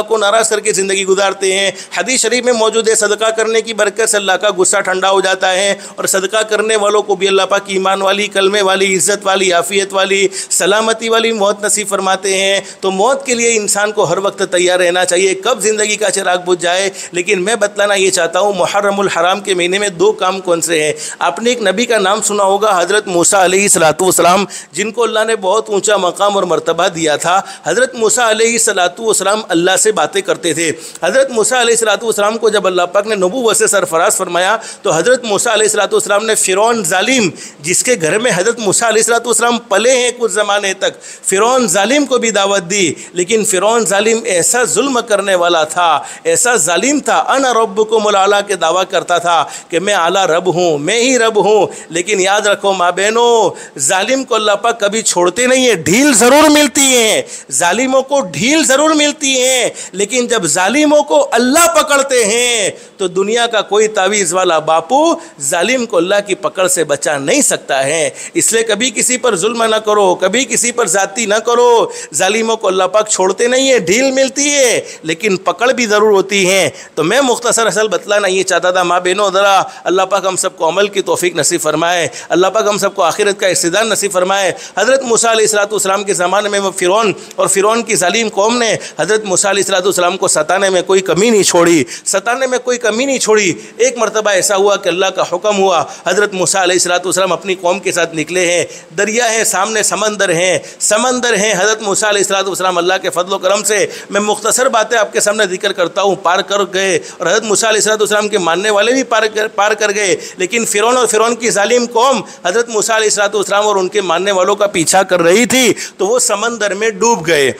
को नाराज़ करके ज़िंदगी गुजारते हैं। हदीस शरीफ में मौजूद है सदका करने की बरकत से अल्लाह का गुस्सा ठंडा हो जाता है और सदका करने वालों को भी अल्लाह पाक ईमान वाली, कलमे वाली, इज़्ज़त वाली, आफ़ियत वाली, सलामती वाली मौत नसीब फरमाते हैं। तो मौत के लिए इंसान को हर वक्त तैयार रहना चाहिए, कब ज़िंदगी का चिराग बुझ जाए। लेकिन मैं बतलाना ये चाहता हूँ मुहर्रमुल हराम के महीने में दो काम कौन से हैं। आपने एक नबी का नाम सुना होगा, हज़रत मूसा अलैहिस्सलातु वस्सलाम, जिनको अल्लाह ने बहुत ऊँचा मकाम और मर्तबा दिया था। हज़रत मूसा अलैहिस्सलातु वस्सलाम अल्लाह से बातें करते थे। हज़रत मूसा अलैहिस्सलातु वस्सलाम को जब अल्लाह पाक ने नबूवत से सरफराज फरमाया तो हज़रत मूसा अलैहिस्सलातु वस्सलाम ने फ़िरौन ज़ालिम, जिसके घर में हज़रत मूसा अलैहिस्सलातु वस्सलाम पले हैं कुछ ज़माने तक, फ़िरौन ज़ालिम को भी दावत दी। लेकिन फ़िरौन ज़ालिम ऐसा जुल्म करने वाला था, ऐसा ज़ालिम था, अना रब्बुकुमुल आला के दावा करता था कि मैं आला रब हूँ, मैं ही रब हूँ। लेकिन याद रखो माँ बहनों, ज़ालिम को अल्लाह पाक कभी छोड़ते नहीं है, ढील ज़रूर मिलती है, ज़ालिमों को ढील ज़रूर मिलती है। लेकिन जब ज़ालिमों को अल्लाह पकड़ते हैं तो दुनिया का कोई तावीज़ वाला बापू ज़ालिम को अल्लाह की पकड़ से बचा नहीं सकता है। इसलिए कभी किसी पर जुल्म ना करो, कभी किसी पर ज़्यादती ना करो। ज़ालिमों को अल्लाह पाक छोड़ते नहीं है, ढील मिलती है लेकिन पकड़ भी ज़रूर होती है। तो मैं मुख्तसर असल बतलाना ये चाहता था माँ बहनों, ज़रा अल्लाह पाक हम सबको अमल की तौफीक नसीब फरमाए, अल्लाह पाक हम सबको आखिरत का इस्तिदान नसीब फरमाए। हज़रत मूसा अलैहिस्सलाम के ज़माने में वो फ़िरौन की ज़ालिम कौम ने हज़रत मूसा अलैहिस्सलाम को सताने में कोई कमी नहीं छोड़ी, सताने में कोई कमी नहीं छोड़ी। एक मरतबा ऐसा हुआ कि अल्लाह का हुक्म हुआ, हज़रत मूसा अलैहिस्सलाम अपनी कौम के साथ निकले हैं, दरिया है सामने, समंदर हैं। हज़रत मूसा अलैहिस्सलाम अल्लाह के फजल करम से मैं मुख्तसर बातें आपके सामने जिक्र करता हूँ, पार कर गए। और हज़रत मूसा अलैहिस्सलाम के मानने वाले भी पार कर गए। लेकिन फ़िरौन की ज़ालिम कौम हज़रत मूसा अलैहिस्सलाम और उनके मानने वालों का पीछा कर रही थी तो वो समंदर में डूब गए।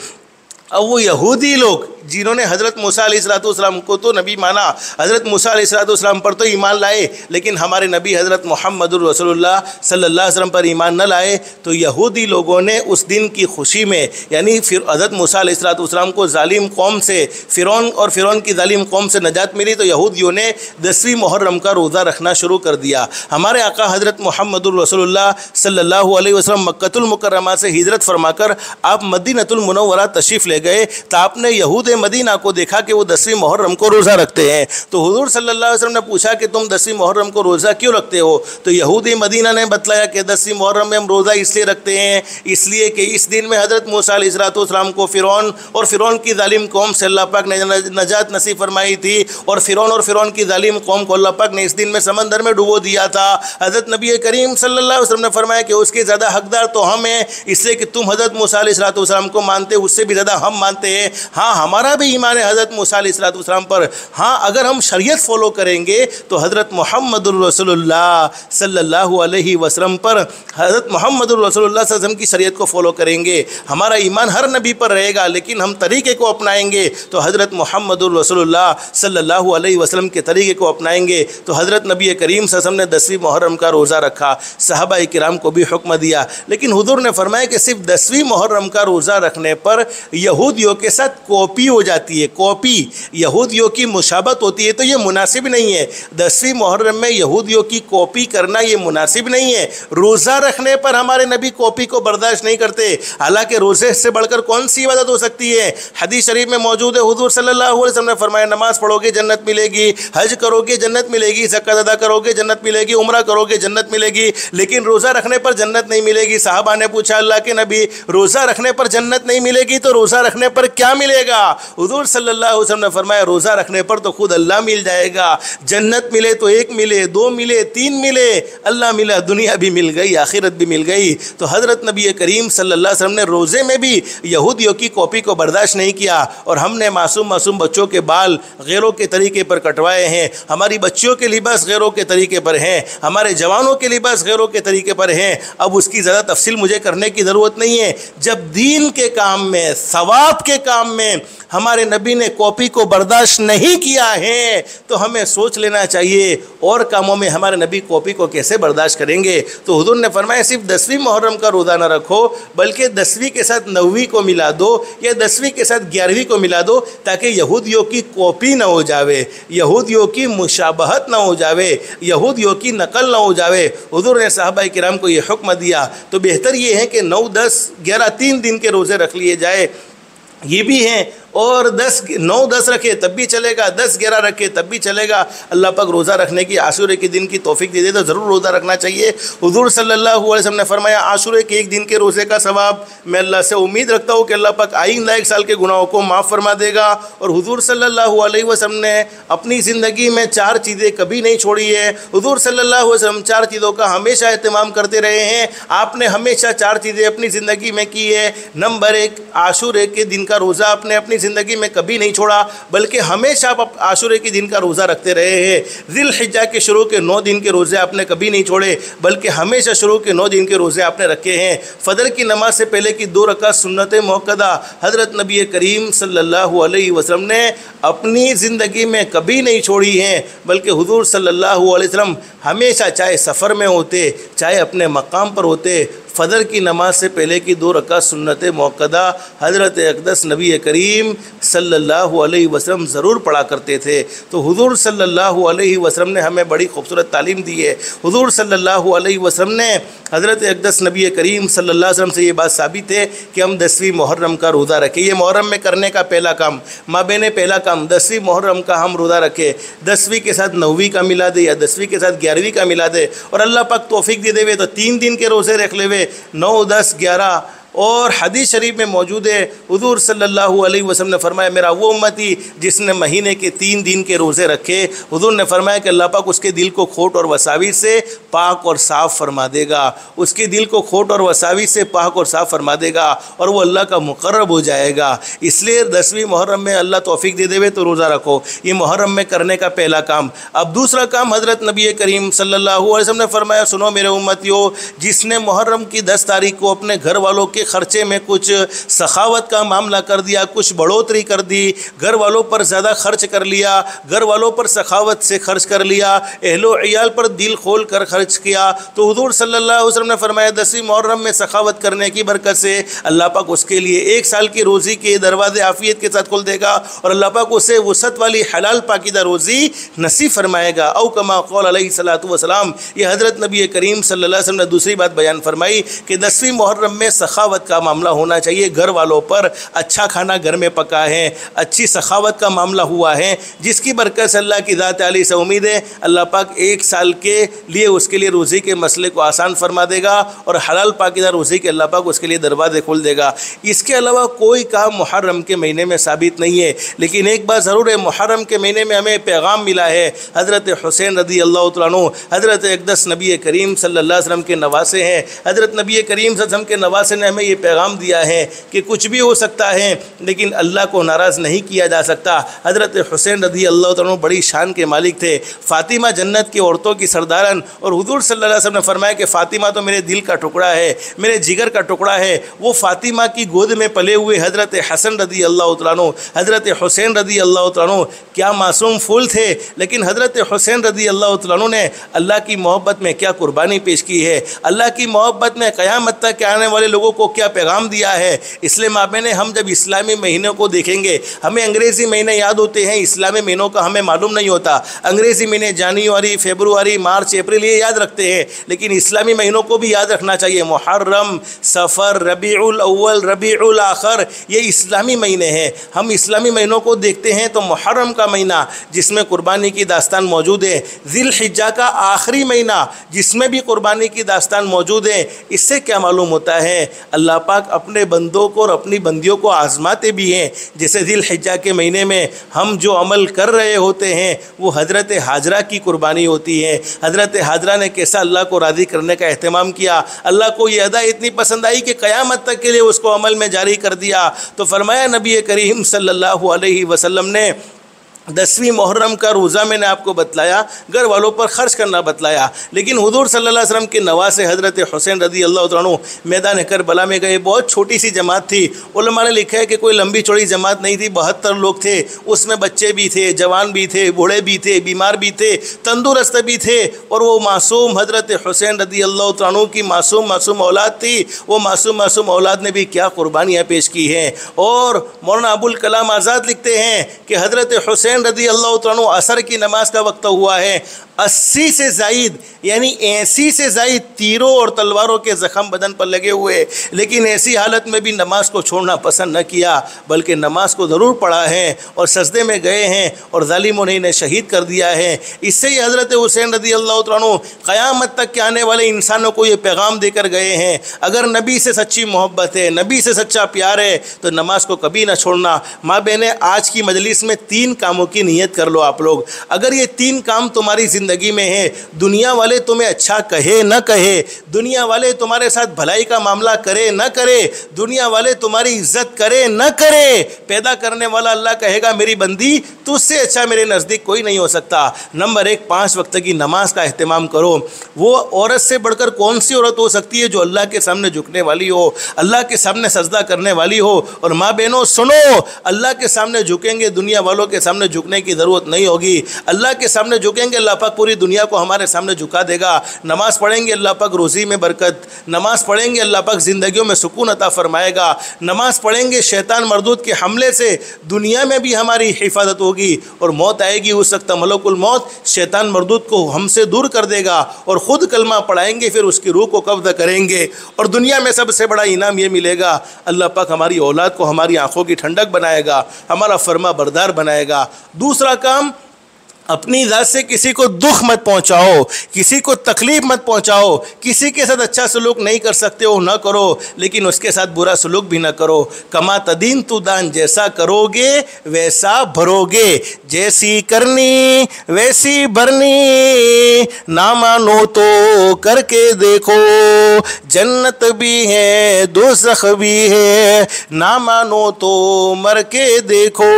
अब वो यहूदी लोग जिन्होंने हज़रत मूसा अलैहिस्सलाम को तो नबी माना, हज़रत मूसा अलैहिस्सलाम पर तो ईमान लाए, लेकिन हमारे नबी हज़रत मुहम्मदुर रसूलुल्लाह सल्लल्लाहु अलैहि वसल्लम पर ईमान न लाए, तो यहूदी लोगों ने उस दिन की खुशी में, यानी फिर हज़रत मूसा अलैहिस्सलाम को ज़ालिम कौम से, फ़िरौन की ज़ालिम कौम से नजात मिली, तो यहूदियों ने 10वीं मुहर्रम का रोज़ा रखना शुरू कर दिया। हमारे आका हज़रत मुहम्मदुर रसूलुल्लाह सल्लल्लाहु अलैहि वसल्लम मक्कतुल मुकर्रमा से हिजरत फरमाकर आप मदीनतुल मुनव्वरा तशरीफ़ ले गए, तो आपने यहूद मदीना को देखा कि वो 10वीं मुहर्रम को रोज़ा रखते हैं। तो हुज़ूर सल्लल्लाहु अलैहि वसल्लम ने पूछा कि तुम 10वीं मुहर्रम को रोज़ा क्यों रखते हो? तो यहूदी मदीना ने बतलाया कि 10वीं मुहर्रम में हम रोज़ा इसलिए रखते हैं, इसलिए कि इस दिन में हज़रत मूसा अलैहिस्सलाम को फ़िरौन की ज़ालिम कौम से अल्लाह पाक ने नजात नसीब फरमाई थी, और फ़िरौन की ज़ालिम कौम को अल्लाह पाक ने इस दिन में समंदर में डुबो दिया था। हज़रत नबी करीम सल्लल्लाहु अलैहि वसल्लम ने फरमाया कि उसके ज़्यादा हकदार तो हम हैं, इसलिए कि तुम हज़रत मूसा अलैहिस्सलाम को मानते, उससे भी ज़्यादा हम मानते हैं। हाँ, हमारा भी ईमान है हज़रत मूसा अलैहिस्सलाम पर। हाँ, अगर हम शरीयत फॉलो करेंगे तो हज़रत मुहम्मदुर रसूलुल्लाह सल्लल्लाहु अलैहि वसल्लम पर, हज़रत मुहम्मदुर रसूलुल्लाह सल्लल्लाहु अलैहि वसल्लम की शरीयत को फॉलो करेंगे, हमारा ईमान हर नबी पर रहेगा। लेकिन हम तरीक़े को अपनाएंगे तो हज़रत मुहम्मदुर रसूलुल्लाह सल्लल्लाहु अलैहि वसल्लम के तरीक़े को अपनाएंगे। तो हज़रत नबी करीम सल्लल्लाहु अलैहि वसल्लम ने 10वीं मुहर्रम का रोज़ा रखा, सहाबा किराम को भी हुक्म दिया। लेकिन हुज़ूर ने फरमाया कि सिर्फ 10वीं मुहर्रम का रोज़ा रखने पर यहूदियों के साथ कॉपी हो जाती है, कॉपी, यहूदियों की मुशाबत होती है, तो ये मुनासिब नहीं है। 10वीं मुहर्रम में यहूदियों की कॉपी करना ये मुनासिब नहीं है। रोज़ा रखने पर हमारे नबी कॉपी को बर्दाश्त नहीं करते। हालांकि रोज़े से बढ़कर कौन सी इबादत हो सकती है? हदीस शरीफ में मौजूद है, हुज़ूर सल्लल्लाहु अलैहि वसल्लम ने फरमाया, नमाज पढ़ोगे जन्नत मिलेगी, हज करोगे जन्नत मिलेगी, ज़कात अदा करोगे जन्नत मिलेगी, उम्रा करोगे जन्नत मिलेगी, लेकिन रोज़ा रखने पर जन्नत नहीं मिलेगी। साहबा ने पूछा, अल्लाह के नबी, रोज़ा रखने पर जन्नत नहीं मिलेगी तो रोज़ा रखने पर क्या मिलेगा? हुज़ूर सल्लल्लाहु अलैहि वसल्लम ने फरमाया, रोज़ा रखने पर तो खुद अल्लाह मिल जाएगा। जन्नत मिले तो एक मिले, दो मिले, तीन मिले, अल्लाह मिला, दुनिया भी मिल गई, आखिरत भी मिल गई। तो हज़रत नबी करीम सल्लल्लाहु अलैहि वसल्लम ने रोज़े में भी यहूदियों की कॉपी को बर्दाश्त नहीं किया, और हमने मासूम बच्चों के बाल गैरों के तरीके पर कटवाए हैं, हमारी बच्चियों के लिबास गैरों के तरीके पर हैं, हमारे जवानों के लिबास गैरों के तरीके पर हैं। अब उसकी ज़्यादा तफसील मुझे करने की ज़रूरत नहीं है। जब दीन के काम में, सवाब के काम में हमारे नबी ने कॉपी को बर्दाश्त नहीं किया है तो हमें सोच लेना चाहिए और कामों में हमारे नबी कॉपी को कैसे बर्दाश्त करेंगे। तो हुजूर ने फरमाया सिर्फ 10वीं मुहर्रम का रोज़ा ना रखो, बल्कि 10वीं के साथ 9वीं को मिला दो या 10वीं के साथ 11वीं को मिला दो, ताकि यहूदियों की कॉपी ना हो जावे, यहूदियों की मुशाबहत ना हो जावे, यहूदियों की नकल ना हो जावे। हुजूर ने सहाबाए किराम को ये हुक्म दिया। तो बेहतर ये है कि 9, 10, 11 3 दिन के रोज़े रख लिए जाए, ये भी हैं। और 10, 9, 10 रखे तब भी चलेगा, 10, 11 रखे तब भी चलेगा। अल्लाह पाक रोज़ा रखने की आशूरे के दिन की तौफीक दे दे तो ज़रूर रोज़ा रखना चाहिए। हुजूर सल्लल्लाहु अलैहि वसल्लम ने फरमाया आशूरे के एक दिन के रोज़े का सवाब मैं अल्लाह से उम्मीद रखता हूँ कि अल्लाह पाक आइंदा 1 साल के गुनाहों को माफ़ फरमा देगा। और हुजूर सल्लल्लाहु अलैहि वसल्लम ने अपनी ज़िंदगी में 4 चीज़ें कभी नहीं छोड़ी है। हुजूर सल्लल्लाहु अलैहि वसल्लम 4 चीज़ों का हमेशा एहतमाम करते रहे हैं। आपने हमेशा 4 चीज़ें अपनी ज़िंदगी में की है। नंबर 1, आशूरे के दिन का रोज़ा आपने अपनी ज़िंदगी में कभी नहीं छोड़ा, बल्कि हमेशा आप आशूरे के दिन का रोज़ा रखते रहे हैं। ज़िलहिज्जा के शुरू के 9 दिन के रोज़े आपने कभी नहीं छोड़े, बल्कि हमेशा शुरू के 9 दिन के रोज़े आपने रखे हैं। फ़जर की नमाज से पहले की 2 रकात सुन्नत मुअक्कदा हज़रत नबी करीम सल्लल्लाहु अलैहि वसल्लम ने अपनी ज़िंदगी में कभी नहीं छोड़ी हैं, बल्कि हुजूर सल्लल्लाहु अलैहि वसल्लम हमेशा, चाहे सफ़र में होते चाहे अपने मकाम पर होते, फ़जर की नमाज से पहले की 2 रकात सुन्नत मुअक्कदा हज़रत अक़दस नबी करीम सल्लल्लाहु अलैहि वसल्लम ज़रूर पढ़ा करते थे। तो हुजूर सल्लल्लाहु अलैहि वसल्लम ने हमें बड़ी खूबसूरत तालीम दी है। हुजूर सल्लल्लाहु अलैहि वसल्लम ने हज़रत अक़दस नबी करीम सल्लल्लाहु अलैहि वसल्लम से ये बात साबित है कि हम 10वीं मुहर्रम का रोज़ा रखें। ये मुहर्रम में करने का पहला काम, माबेने पहला काम 10वीं मुहर्रम का हम रोज़ा रखें। 10वीं के साथ 9वीं का मिला दे या 10वीं के साथ 11वीं का मिला दे, और अल्लाह पाक तौफीक दे देवे तो 3 दिन के रोज़े रख लेवे, 9, 10, 11। और हदीस शरीफ में मौजूद है, हुजूर सल्लल्लाहु अलैहि वसल्लम ने फरमाया मेरा वो उम्मती जिसने महीने के 3 दिन के रोज़े रखे, हुजूर ने फरमाया कि अल्लाह पाक उसके दिल को खोट और वसाविस से पाक और साफ़ फरमा देगा, उसके दिल को खोट और वसाविस से पाक और साफ़ फरमा देगा और वो अल्लाह का मुक़र्रब हो जाएगा। इसलिए 10वीं मुहर्रम में अल्लाह तौफीक दे देवे तो रोज़ा रखो, ये मुहर्रम में करने का पहला काम। अब दूसरा काम हज़रत नबी करीम सल्लल्लाहु अलैहि वसल्लम ने फरमाया सुनो मेरे उम्मतियों, जिसने मुहर्रम की 10 तारीख को अपने घर वालों के ख़र्चे में कुछ सखावत का मामला कर दिया, कुछ बढ़ोतरी कर दी, घर वालों पर ज़्यादा खर्च कर लिया, घर वालों पर सखावत से खर्च कर लिया, अहलो इयाल पर दिल खोल कर खर्च किया, तो हुजूर सल्लल्लाहु अलैहि वसल्लम ने फरमाया 10वीं मुहर्रम में सखावत करने की बरकत से अल्लाह पाक उसके लिए 1 साल की रोज़ी के दरवाजे आफ़ियत के साथ खोल देगा और अल्लाह पाक उसे वसत वाली हलाल पाकीदा रोज़ी नसीब फरमाएगा। औ कमा क़ौल अलैहि सलातु व सलाम, ये हज़रत नबी करीम सल्लल्लाहु अलैहि वसल्लम ने दूसरी बात बयान फरमाई कि 10वीं मुहर्रम में सखावत का मामला होना चाहिए। घर वालों पर अच्छा खाना घर में पका है, अच्छी सखावत का मामला हुआ है, जिसकी बरकत से अल्लाह की ज़ात आली से उम्मीद है अल्लाह पाक 1 साल के लिए उसके लिए रोज़ी के मसले को आसान फरमा देगा और हलाल पाकीदा रोज़ी के अल्लाह पाक उसके लिए दरवाजे खोल देगा। इसके अलावा कोई काम मुहर्रम के महीने में साबित नहीं है, लेकिन एक बात ज़रूर है, मुहर्रम के महीने में हमें पैगाम मिला है। हज़रत हुसैन रज़ी अल्लाह तआला अन्हु हज़रत अक़दस नबी करीम सल्लल्लाहु अलैहि वसल्लम के नवासे हैं। हज़रत नबी करीम सल्लल्लाहु अलैहि वसल्लम के नवासे ने हमें ये पैगाम दिया है कि कुछ भी हो सकता है लेकिन अल्लाह को नाराज़ नहीं किया जा सकता। हज़रत हुसैन रज़ी अल्लाह तआला अन्हु बड़ी शान के मालिक थे, फ़ातिमा जन्नत की औरतों की सरदारन, और हुज़ूर सल्लल्लाहु अलैहि वसल्लम ने फरमाया कि फ़ातिमा तो मेरे दिल का टुकड़ा है, मेरे जिगर का टुकड़ा है। वो फ़ातिमा की गोद में पले हुए हज़रत हसन रज़ी अल्लाह तआला अन्हु, हज़रत हुसैन रज़ी अल्लाह तआला अन्हु क्या मासूम फूल थे, लेकिन हज़रत हुसैन रज़ी अल्लाह तआला अन्हु ने अल्लाह की मोहब्बत में क्या कुर्बानी पेश की है, अल्लाह की मोहब्बत में क़यामत तक के आने वाले लोगों को क्या पैगाम दिया है। इसलिए माबेने हम जब इस्लामी महीनों को देखेंगे, हमें अंग्रेज़ी महीने याद होते हैं, इस्लामी महीनों का हमें मालूम नहीं होता। अंग्रेज़ी महीने जनवरी, फरवरी, मार्च, अप्रैल ये याद रखते हैं, लेकिन इस्लामी महीनों को भी याद रखना चाहिए। मुहर्रम, सफ़र, रबीउल अव्वल, रबीउल आखिर, ये इस्लामी महीने हैं। हम इस्लामी महीनों को देखते हैं तो मुहर्रम का महीना जिसमें कुर्बानी की दास्तान मौजूद है, ज़िलहिज्जा का आखिरी महीना जिसमें भी कुर्बानी की दास्तान मौजूद है। इससे क्या मालूम होता है, अल्लाह पाक अपने बंदों को और अपनी बंदियों को आजमाते भी हैं। जैसे ज़िलहिज्जा के महीने में हम जो अमल कर रहे होते हैं वो हज़रत हाजरा की कुर्बानी होती है। हज़रत हाजरा ने कैसा अल्लाह को राज़ी करने का एहतमाम किया, अल्लाह को ये अदा इतनी पसंद आई कि क़यामत तक के लिए उसको अमल में जारी कर दिया। तो फरमाया नबी करीम सल्लल्लाहु अलैहि वसल्लम ने 10वीं मुहर्रम का रोज़ा मैंने आपको बतलाया, घर वालों पर खर्च करना बतलाया, लेकिन हुजूर सल्लल्लाहु अलैहि वसल्लम के नवासे हज़रत हुसैन रज़ी अल्लाह तआला अन्हु मैदान करबला में गए। बहुत छोटी सी जमात थी। उलमा ने लिखा है कि कोई लंबी चौड़ी जमात नहीं थी, 72 लोग थे। उसमें बच्चे भी थे, जवान भी थे, बूढ़े भी थे, बीमार भी थे, तंदुरुस्त भी थे। और वो मासूम हज़रत हुसैन रज़ी अल्लाह तआला अन्हु की मासूम औलाद थी। वो मासूम औलाद ने भी क्या कुर्बानियाँ पेश की हैं। और मौलाना अबुल कलाम आज़ाद लिखते हैं कि हज़रत हुसैन रज़ी अल्लाह तआला अन्हु असर की नमाज का वक्त हुआ है, 80 से ज़ायद यानी 80 से ज़ायद तीरों और तलवारों के ज़ख़म बदन पर लगे हुए, लेकिन ऐसी हालत में भी नमाज को छोड़ना पसंद न किया, बल्कि नमाज को ज़रूर पढ़ा है और सजदे में गए हैं और ज़ालिमों ने इन्हें शहीद कर दिया है। इससे ही हज़रत हुसैन रज़ी अल्लाह तआला अन्हु क़यामत तक के आने वाले इंसानों को ये पैगाम देकर गए हैं, अगर नबी से सच्ची मोहब्बत है, नबी से सच्चा प्यार है, तो नमाज को कभी ना छोड़ना। माँ बहनें, आज की मजलिस में 3 कामों की नीयत कर लो आप लोग। अगर ये 3 काम तुम्हारी ज़िंदगी में है, दुनिया वाले तुम्हें अच्छा कहे न कहे, दुनिया वाले तुम्हारे साथ भलाई का मामला करे न करे, दुनिया वाले तुम्हारी इज्जत करे न करे, पैदा करने वाला अल्लाह कहेगा मेरी बंदी तुझसे अच्छा मेरे नज़दीक कोई नहीं हो सकता। नंबर 1, 5 वक्त की नमाज का अहतमाम करो। वो औरत से बढ़कर कौन सी औरत हो सकती है जो अल्लाह के सामने झुकने वाली हो, अल्लाह के सामने सजदा करने वाली हो। और माँ बहनों सुनो, अल्लाह के सामने झुकेंगे, दुनिया वालों के सामने झुकने की ज़रूरत नहीं होगी। अल्लाह के सामने झुकेंगे, अल्लाह पाक पूरी दुनिया को हमारे सामने झुका देगा। नमाज़ पढ़ेंगे, अल्लाह पाक रोज़ी में बरकत, नमाज़ पढ़ेंगे, अल्लाह पाक ज़िंदगियों में सुकून अता फरमाएगा। नमाज़ पढ़ेंगे, शैतान मरदूद के हमले से दुनिया में भी हमारी हिफाजत होगी, और मौत आएगी उस वक्त मलकुल मौत शैतान मरदूद को हमसे दूर कर देगा, और ख़ुद कलमा पढ़ाएंगे, फिर उसकी रूह को कब्ज़ करेंगे, और दुनिया में सबसे बड़ा इनाम ये मिलेगा, अल्लाह पाक हमारी औलाद को हमारी आँखों की ठंडक बनाएगा, हमारा फरमा बरदार बनाएगा। दूसरा काम, अपनी ज़ात से किसी को दुख मत पहुंचाओ, किसी को तकलीफ़ मत पहुंचाओ। किसी के साथ अच्छा सलूक नहीं कर सकते हो ना करो, लेकिन उसके साथ बुरा सलूक भी ना करो। कमा तदीन तू दान, जैसा करोगे वैसा भरोगे, जैसी करनी वैसी भरनी, ना मानो तो करके देखो, जन्नत भी है दोज़ख भी है, ना मानो तो मर के देखो।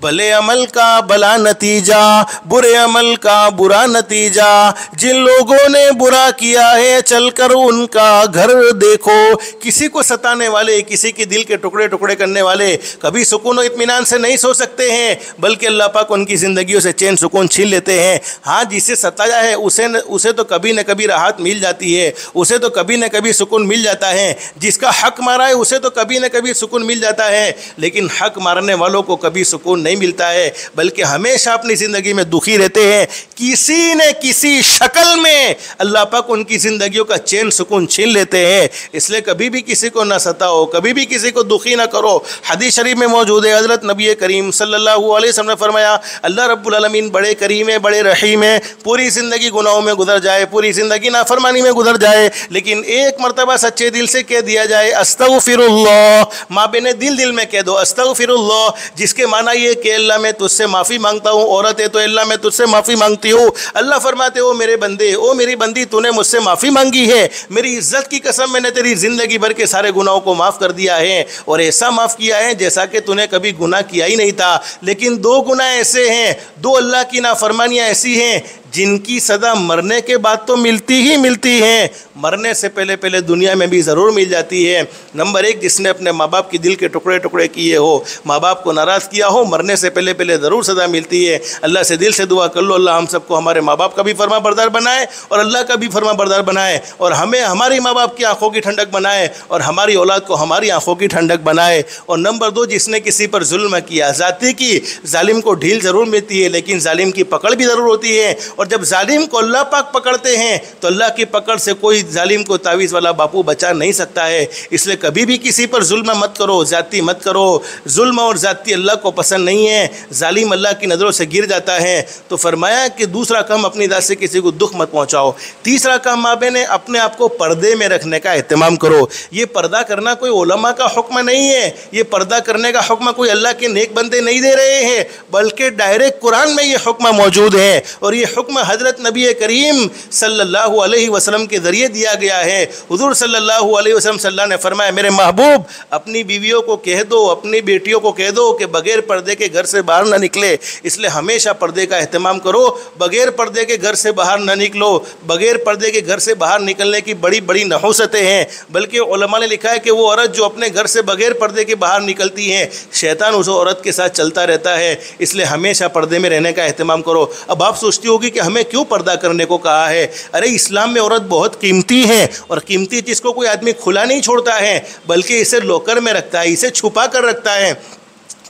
भले अमल का भला नतीजा, बुरे अमल का बुरा नतीजा, जिन लोगों ने बुरा किया है चलकर उनका घर देखो। किसी को सताने वाले, किसी के दिल के टुकड़े टुकड़े करने वाले कभी सुकून और इत्मीनान से नहीं सो सकते हैं, बल्कि अल्लाह पाक उनकी ज़िंदगियों से चैन सुकून छीन लेते हैं। हाँ, जिसे सताया है उसे तो कभी न कभी राहत मिल जाती है, उसे तो कभी न कभी सुकून मिल जाता है। जिसका हक मारा है उसे तो कभी न कभी सुकून मिल जाता है, लेकिन हक मारने वालों को कभी सुकून नहीं मिलता है, बल्कि हमेशा अपनी ज़िंदगी में दुखी रहते हैं। किसी न किसी शक्ल में अल्लाह पाक उनकी ज़िंदगियों का चैन सुकून छीन लेते हैं। इसलिए कभी भी किसी को ना सताओ, कभी भी किसी को दुखी ना करो। हदीस शरीफ में मौजूद है, हज़रत नबी करीम सल्लल्लाहु अलैहि वसल्लम ने फरमाया, अल्लाह रब्बुल आलमीन बड़े करीम है, बड़े रहीम है। पूरी ज़िंदगी गुनाहों में गुजर जाए, पूरी ज़िंदगी नाफरमानी में गुजर जाए, लेकिन एक मरतबा सच्चे दिल से कह दिया जाए अस्तगफिरुल्लाह। माँ बहने, दिल दिल में कह दो अस्तगफिरुल्लाह, जिसके माना ये कि अल्लाह मैं तुझसे माफ़ी मांगता हूँ। औरत है तो अल्लाह मैं तुझसे माफ़ी मांगती हूँ। अल्लाह फरमाते हो मेरे बंदे, ओ मेरी बंदी, तूने मुझसे माफ़ी मांगी है, मेरी इज्जत की कसम मैंने तेरी ज़िंदगी भर के सारे गुनाहों को माफ़ कर दिया है, और ऐसा माफ़ किया है जैसा कि तूने कभी गुनाह किया ही नहीं था। लेकिन 2 गुनाह ऐसे हैं, 2 अल्लाह की नाफरमानियाँ ऐसी हैं जिनकी सज़ा मरने के बाद तो मिलती ही मिलती है, मरने से पहले पहले दुनिया में भी ज़रूर मिल जाती है। नंबर 1, जिसने अपने माँ बाप के दिल के टुकड़े टुकड़े किए हो, माँ बाप को नाराज़ किया हो, मरने से पहले पहले ज़रूर सज़ा मिलती है। अल्लाह से दिल से दुआ कर लो, अल्लाह हम सबको हमारे माँ बाप का भी फरमा बरदार बनाए और अल्लाह का भी फरमा बरदार बनाए, और हमें हमारी माँ बाप की आँखों की ठंडक बनाए, और हमारी औलाद को हमारी आँखों की ठंडक बनाए। और नंबर 2, जिसने किसी पर जुल्म किया, ज़्यादती की, जालिम को ढील ज़रूर मिलती है, लेकिन जालिम की पकड़ भी ज़रूर होती है, और जब जालिम को अल्लाह पाक पकड़ते हैं तो अल्लाह की पकड़ से कोई जालिम को तावीज़ वाला बापू बचा नहीं सकता है। इसलिए कभी भी किसी पर जुल्म मत करो, ज़्यादती मत करो। जुल्म और ज़्यादती अल्लाह को पसंद नहीं है, जालिम अल्लाह की नज़रों से गिर जाता है। तो फरमाया कि दूसरा काम, अपनी ज़ात से किसी को दुख मत पहुँचाओ। तीसरा काम, माँ बहनें, अपने आप को पर्दे में रखने का एहतमाम करो। ये पर्दा करना कोई उलमा का हुक्म नहीं है, ये पर्दा करने का हुक्म कोई अल्लाह के नेक बंदे नहीं दे रहे हैं, बल्कि डायरेक्ट कुरान में ये हुक्म मौजूद है, और ये हुक्म हुक्म हज़रत नबी करीम सल्लल्लाहु अलैहि वसल्लम के ज़रिए दिया गया है। हुज़ूर सल्लल्लाहु अलैहि वसल्लम सल्लल्लाहु ने फरमाया, मेरे महबूब अपनी बीवियों को कह दो, अपनी बेटियों को कह दो कि बग़ैर पर्दे के घर से बाहर ना निकले, इसलिए हमेशा पर्दे का अहतमाम करो, बग़ैर पर्दे के घर से बाहर ना निकलो। बग़ैर पर्दे के घर से बाहर निकलने की बड़ी बड़ी नहूसतें हैं, बल्कि उलमा ने लिखा है कि वो औरत जो अपने घर से बग़ैर पर्दे के बाहर निकलती हैं, शैतान उस औरत के साथ चलता रहता है, इसलिए हमेशा पर्दे में रहने का अहतमाम करो। अब आप सोचती होगी कि हमें क्यों पर्दा करने को कहा है? अरे इस्लाम में औरत बहुत कीमती है, और कीमती चीज़ को कोई आदमी खुला नहीं छोड़ता है, बल्कि इसे लॉकर में रखता है, इसे छुपा कर रखता है।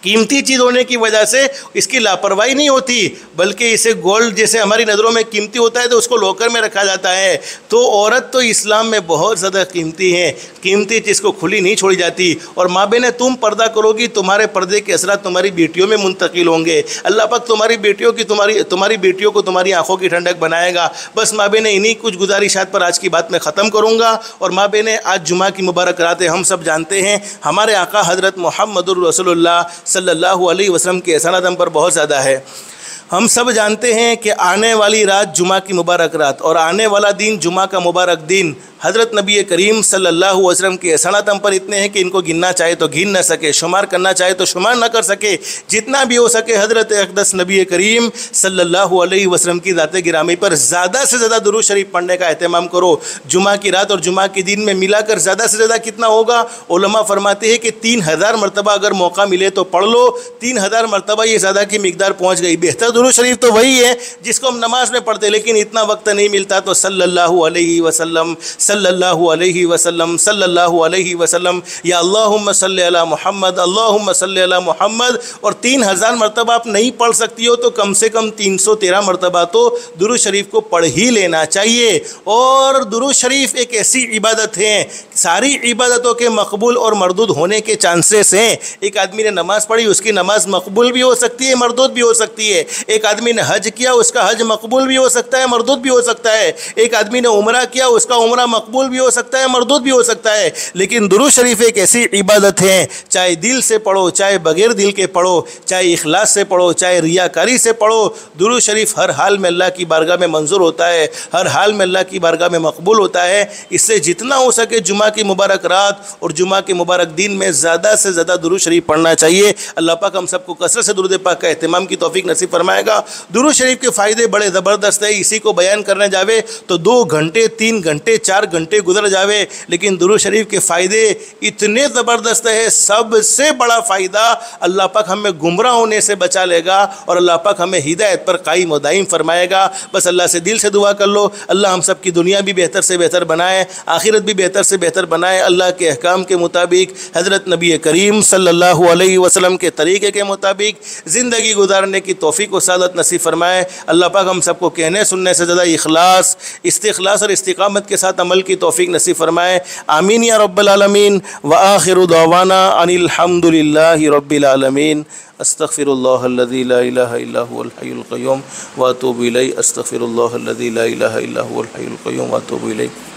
कीमती चीज़ होने की वजह से इसकी लापरवाही नहीं होती, बल्कि इसे गोल्ड जैसे हमारी नज़रों में कीमती होता है तो उसको लॉकर में रखा जाता है। तो औरत तो इस्लाम में बहुत ज़्यादा कीमती है, कीमती चीज़ को खुली नहीं छोड़ी जाती। और माँ बहनें, तुम पर्दा करोगी, तुम्हारे पर्दे के असरात तुम्हारी बेटियों में मुंतकिल होंगे। अल्लाह पाक तुम्हारी बेटियों को तुम्हारी आंखों की ठंडक बनाएगा। बस माँ बहनें, इन्हीं कुछ गुजारिशात पर आज की बात मैं ख़त्म करूँगा। और माँ बहनें, आज जुमा की मुबारक रात है, हम सब जानते हैं हमारे आका हज़रत मुहम्मदुर रसूलुल्लाह सल्लल्लाहु अलैहि वसल्लम की एहसानात हम पर बहुत ज़्यादा है। हम सब जानते हैं कि आने वाली रात जुमा की मुबारक रात और आने वाला दिन जुमा का मुबारक दिन हज़रत नबी करीम सल्लल्लाहु अलैहि वसल्लम के एहसानात हम पर इतने हैं कि इनको गिनना चाहे तो गिन न सके, शुमार करना चाहे तो शुमार न कर सके। जितना भी हो सके हज़रत अक़दस नबी करीम सल्लल्लाहु अलैहि वसल्लम की ज़ात गिरामी पर ज़्यादा से ज़्यादा दुरूद शरीफ पढ़ने का एहतमाम करो। जुमा की रात और जुमा के दिन में मिलाकर ज़्यादा से ज़्यादा कितना होगा? उलमा फरमाते हैं कि 3000 मरतबा अगर मौका मिले तो पढ़ लो। 3000 मरतबा ये ज़्यादा की मिकदार पहुँच गई। बेहतर दुरूद शरीफ तो वही है जिसको हम नमाज में पढ़ते, लेकिन इतना वक्त नहीं मिलता, तो सल्लल्लाहु अलैहि वसल्लम सल्लल्लाहु अलैहि वसल्लम सल्लल्लाहु अलैहि वसल्लम या अल्लाहुम्मा सल्ली अला मुहम्मद अल्लाहुम्मा सल्ली अला मुहम्मद। और 3000 मरतबा आप नहीं पढ़ सकती हो तो कम से कम 313 मरतबा तो दुरूद शरीफ को पढ़ ही लेना चाहिए। और दुरूद शरीफ एक ऐसी इबादत है, सारी इबादतों के मकबूल और मरदूद होने के चांसेस हैं। एक आदमी ने नमाज़ पढ़ी, उसकी नमाज मकबूल भी हो सकती है, मरदूद भी हो सकती है। एक आदमी ने हज किया, उसका हज मकबूल भी हो सकता है, मरदूद भी हो सकता है। एक आदमी ने उम्रा किया, उसका उम्रा मकबूल भी हो सकता है, मरदूद भी हो सकता है। लेकिन दुरूद शरीफ एक ऐसी इबादत है, चाहे दिल से पढ़ो, चाहे बगैर दिल के पढ़ो, चाहे इखलास से पढ़ो, चाहे रियाकारी से पढ़ो, दुरूद शरीफ हर हाल में अल्लाह की बारगाह में मंजूर होता है, हर हाल में अल्लाह की बारगाह में मकबूल होता है। इससे जितना हो सके जुमा की मुबारक रात और जुमा के मुबारक दिन में ज़्यादा से ज़्यादा दुरूद शरीफ पढ़ना चाहिए। अल्लाह पाक हम सबको कसरत से दुरूद पाक का एहतमाम की तौफीक नसीब फरमाएगा। दुरूद शरीफ के फ़ायदे बड़े ज़बरदस्त है, इसी को बयान करने जावे तो 2 घंटे 3 घंटे 4 घंटे गुजर जावे, लेकिन दुरूद शरीफ के फ़ायदे इतने ज़बरदस्त है। सबसे बड़ा फ़ायदा, अल्लाह पाक हमें गुमराह होने से बचा लेगा और अल्लाह पाक हमें हिदायत पर कायम व दायम फरमाएगा। बस अल्लाह से दिल से दुआ कर लो, अल्लाह हम सब की दुनिया भी बेहतर से बेहतर बनाए, आखिरत भी बेहतर से बेहतर बनाए। अल्लाह के अहकाम के मुताबिक, हज़रत नबी करीम सल्लल्लाहु अलैहि वसल्लम के तरीक़े के मुताबिक ज़िंदगी गुजारने की तौफ़ीक व सादत नसीब फरमाए। अल्लाह पाक हम सबको कहने सुनने से ज़्यादा इखलास, इस्तिखलास और इस्तिकामत के साथ अमल की तौफ़ीक नसीब फरमाए। आमीन या रब्बल आलमीन। व आखिरु दअवाना अनिल हम्दुलिल्लाहि रब्बिल आलमीन। अस्तग़फिरुल्लाहल्लज़ी ला इलाहा इल्ला हुवल हय्युल क़य्यूम व अतूबु इलैहि। अस्तग़फिरुल्लाहल्लज़ी ला इलाहा इल्ला हुवल हय्युल क़य्यूम व अतूबु इलैहि।